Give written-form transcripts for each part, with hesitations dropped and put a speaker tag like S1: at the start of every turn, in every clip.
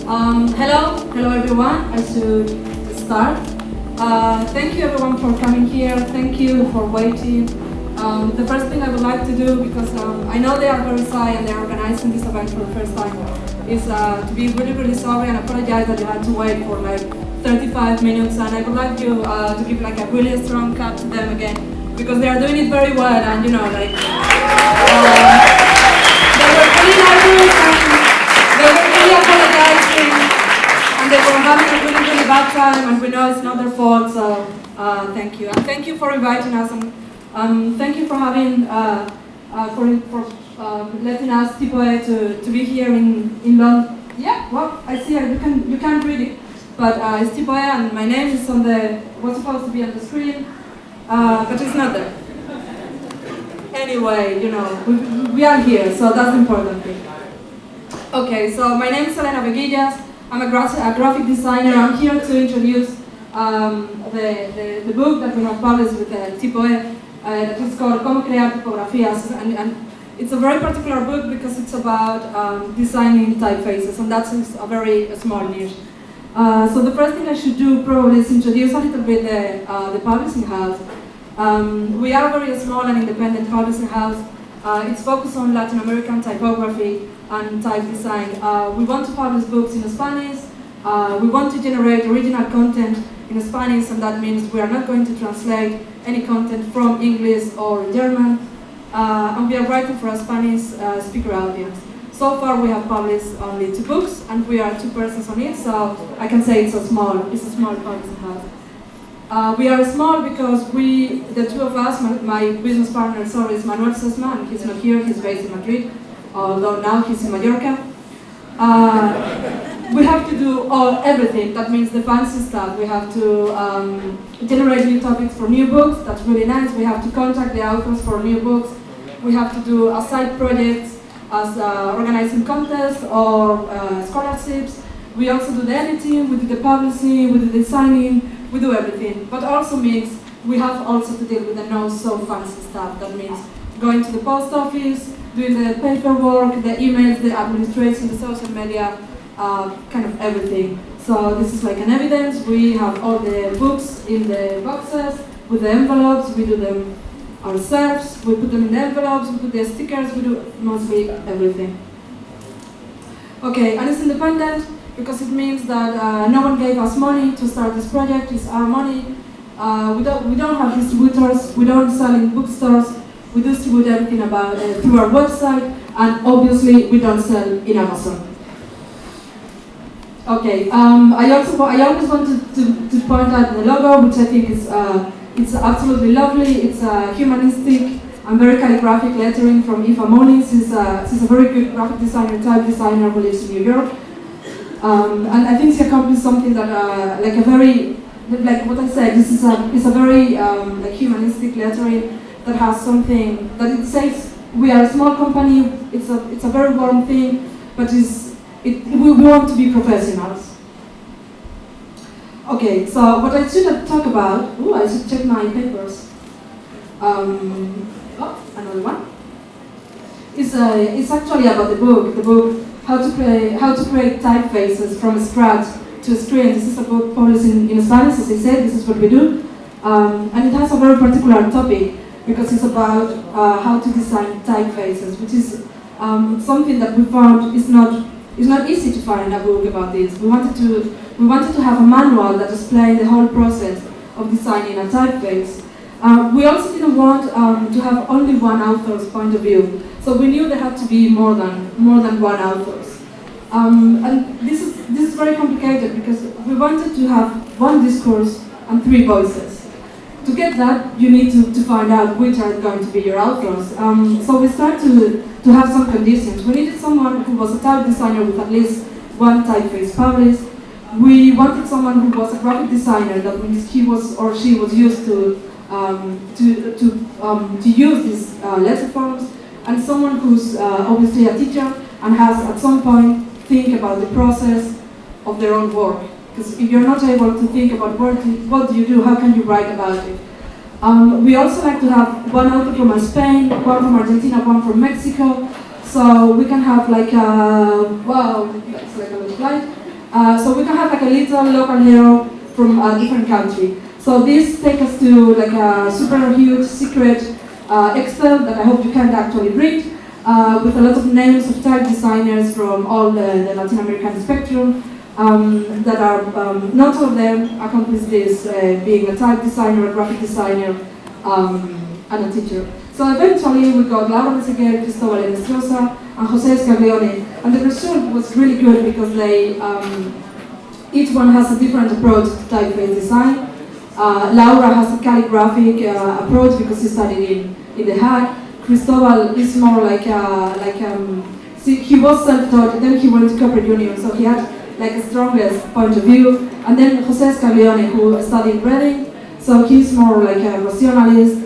S1: Hello everyone. I should start. Thank you everyone for coming here. Thank you for waiting. The first thing I would like to do, because I know they are very shy and they are organizing this event for the first time, is to be really sorry and apologize that you had to wait for like 35 minutes. And I would like you to give like a really strong clap to them again, because they are doing it very well, and you know, like they were really nervous and they were really apologizing, and they were having a really bad time, and we know it's not their fault. So thank you, and thank you for inviting us, and thank you for having for letting us Typography to be here in London. Yeah, well, I see you can't read it, but it's Typography, and my name is on the was supposed to be on the screen, but it's not there. Anyway, you know, we are here, so that's the important thing. Okay, so my name is Elena Veguillas. I'm a graphic designer. I'm here to introduce the book that we have published with Typography. That is called Círculo Creativo London, and it's a very particular book because it's about designing typefaces, and that's a very small niche. So the first thing I should do probably is introduce a little bit the publishing house. We are a very small and independent publishing house. It's focused on Latin American typography and type design. We want to publish books in Spanish. We want to generate original content in Spanish, and that means we are not going to translate any content from English or German. And we are writing for a Spanish speaker audience. So far we have published only 2 books, and we are 2 persons on it, so I can say it's a small publishing house. We are small because the 2 of us, my business partner is Manuel Sesma, and he's not here, he's based in Madrid, although now he's in Mallorca. We have to do everything. That means the fancy stuff. We have to generate new topics for new books. That's really nice. We have to contact the authors for new books. We have to do side projects as organizing contests or scholarships. We also do the editing, we do the publishing, we do the designing, we do everything. But also means we have also to deal with the not so fancy stuff. That means going to the post office, doing the paperwork, the emails, the administration, the social media, kind of everything. So this is like an evidence. We have all the books in the boxes with the envelopes. We do them ourselves. We put them in the envelopes. We put the stickers. We do mostly everything. Okay, and it's independent because it means that no one gave us money to start this project. It's our money. We don't have distributors. We don't sell in bookstores. We distribute everything through our website, and obviously we don't sell in Amazon. Okay, I always wanted to point out the logo, which I think is it's absolutely lovely. It's humanistic and very calligraphic lettering from Eva Moniz. She's a very good graphic designer, type designer who lives in New York. And I think she accomplished something that like what I said. This is a very like humanistic lettering that has something that it says we are a small company. It's a very warm thing, but we want to be professionals. Okay, so what I should talk about, I should check my papers. Another one. It's actually about the book, how to create typefaces from scratch to a screen. This is a book published in Spanish, as I said. This is what we do. And it has a very particular topic, because it's about how to design typefaces, which is something that we found is not easy to find a book about this. We wanted to have a manual that explained the whole process of designing a typeface. We also didn't want to have only one author's point of view, so we knew there had to be more than one author's. And this is very complicated because we wanted to have one discourse and 3 voices. To get that, you need to find out which are going to be your authors. So we started to have some conditions. We needed someone who was a type designer with at least 1 typeface published. We wanted someone who was a graphic designer, that means he was or she was used to use these letter forms, and someone who's obviously a teacher and has at some point think about the process of their own work. Because if you're not able to think about what do you do, how can you write about it? We also like to have 1 author from Spain, 1 from Argentina, 1 from Mexico, so we can have like wow, that's like a little slide. So we can have like a little local hero from a different country. So this takes us to like a super huge secret Excel that I hope you can actually read, with a lot of names of type designers from all the Latin American spectrum, that are, not all of them accomplish this, being a type designer, a graphic designer, and a teacher. So eventually we got Laura Meseguer, Cristóbal Enestrosa, and José Scaglione, and the result was really good because they, each one has a different approach to typeface design. Laura has a calligraphic approach because he studied in The Hague. Cristóbal is more like he was self-taught, then he went to Cooper Union, so he had like a strongest point of view. And then José Scaglione, who studied Reading, so he's more like a rationalist.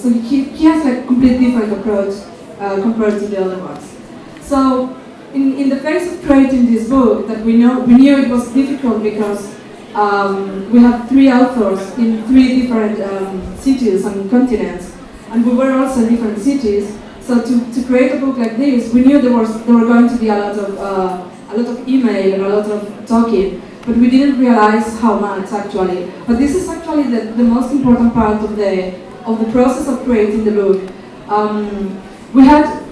S1: So he has like a completely different approach compared to the other ones. So in the phase of creating this book, that we knew it was difficult because we have 3 authors in 3 different cities and continents, and we were also in different cities. So to create a book like this, we knew there were going to be a lot of email and a lot of talking, but we didn't realize how much actually. But this is actually the most important part of the process of creating the book. We had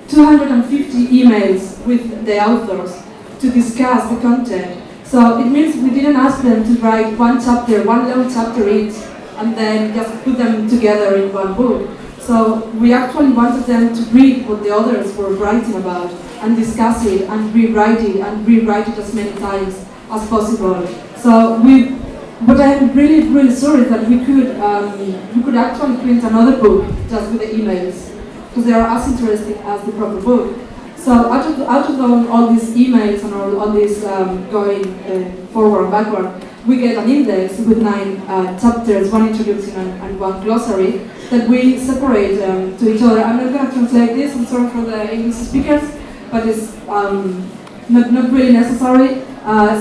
S1: 250 emails with the authors to discuss the content. So it means we didn't ask them to write one long chapter each, and then just put them together in one book. So we actually wanted them to read what the others were writing about, and discuss it, and rewrite it as many times as possible. So but I'm really, really sorry that we could actually print another book just with the emails, because they are as interesting as the proper book. So out of all these emails and all this going forward and backward, we get an index with 9 chapters, 1 introduction and 1 glossary, that we separate to each other. I'm not going to translate this, I'm sorry for the English speakers, but it's not really necessary.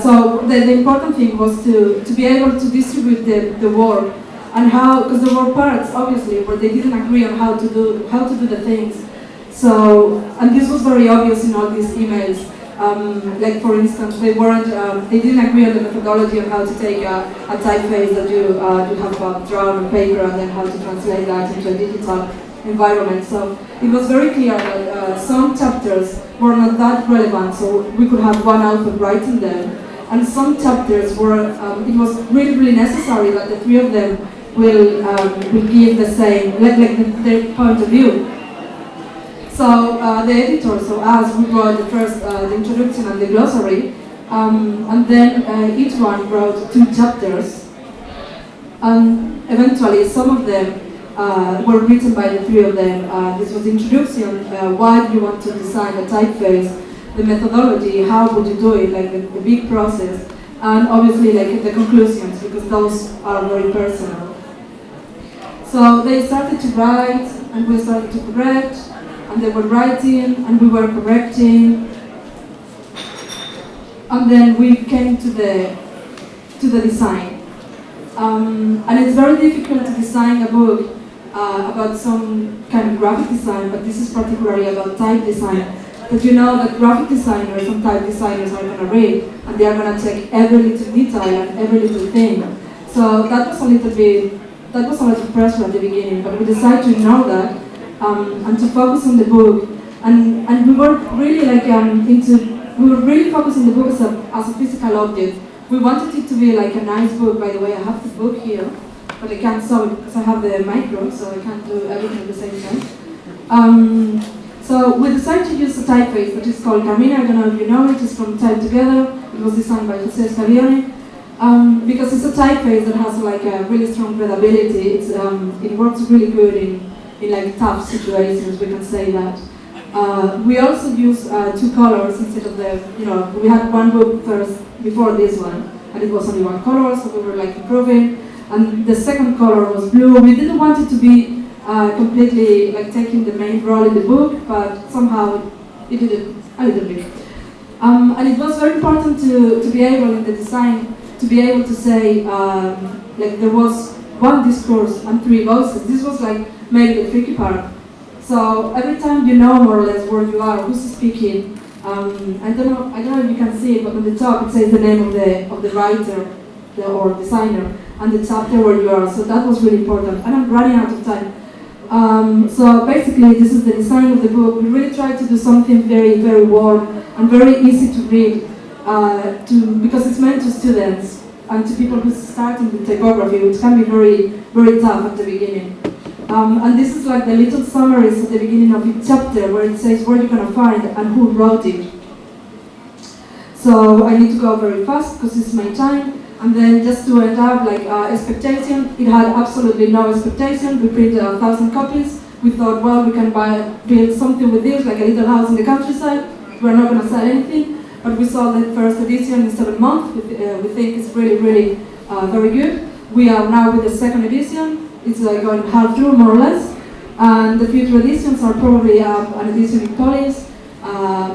S1: So the important thing was to be able to distribute the work, and how, because there were parts obviously where they didn't agree on how to do the things. So, and this was very obvious in all these emails. Like for instance, they didn't agree on the methodology of how to take a typeface that you have drawn on paper, and then how to translate that into a digital environment. So it was very clear that some chapters were not that relevant, so we could have one author writing them, and some chapters were it was really, really necessary that the 3 of them will give the same, their point of view. So the editor, so us, we wrote the first, the introduction and the glossary, and then each one wrote 2 chapters, and eventually some of them were written by the 3 of them. This was the introduction, why do you want to design a typeface, the methodology, how would you do it, like the big process, and obviously like the conclusions, because those are very personal. So they started to write, and we started to correct, and they were writing, and we were correcting, and then we came to the design. And it's very difficult to design a book about some kind of graphic design, but this is particularly about type design. But you know that graphic designers and type designers are going to read, and they are going to check every little detail and every little thing. So that was a lot of pressure at the beginning, but we decided to ignore that and to focus on the book. And we were really we were really focusing the book as a physical object. We wanted it to be like a nice book. By the way, I have the book here, but I can't show it because I have the micro, so I can't do everything at the same time. So we decided to use a typeface that is called Carmina. I don't know if you know it. It's from Type Together. It was designed by José Scaglione. Because it's a typeface that has like a really strong readability. It works really good in like tough situations. We can say that. We also use 2 colors instead of we had one book first before this one, and it was only 1 color, so we were like improving. And the second color was blue. We didn't want it to be completely like taking the main role in the book, but somehow it did it a little bit. And it was very important to be able in the design to be able to say like there was 1 discourse and 3 voices. This was like maybe the tricky part. So every time you know more or less where you are, who's speaking, I don't know if you can see it, but on the top it says the name of the writer or designer and the chapter where you are. So that was really important. And I'm running out of time. So basically, this is the design of the book. We really tried to do something very, very warm and very easy to read, because it's meant to students and to people who start in the typography, which can be very, very tough at the beginning. And this is like the little summaries at the beginning of each chapter where it says where you're going to find and who wrote it. So I need to go very fast because it's my time. And then just to end up, like expectation, it had absolutely no expectation. We printed 1,000 copies. We thought, well, we can build something with this, like a little house in the countryside. We're not going to sell anything. But we sold the first edition in 7 months. We think it's really, really very good. We are now with the second edition. It's going half through, more or less. And the future editions are probably an edition in Polish,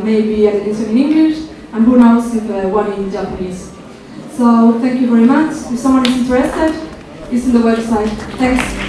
S1: maybe an edition in English, and who knows if one in Japanese. So thank you very much. If someone is interested, it's on the website. Thanks.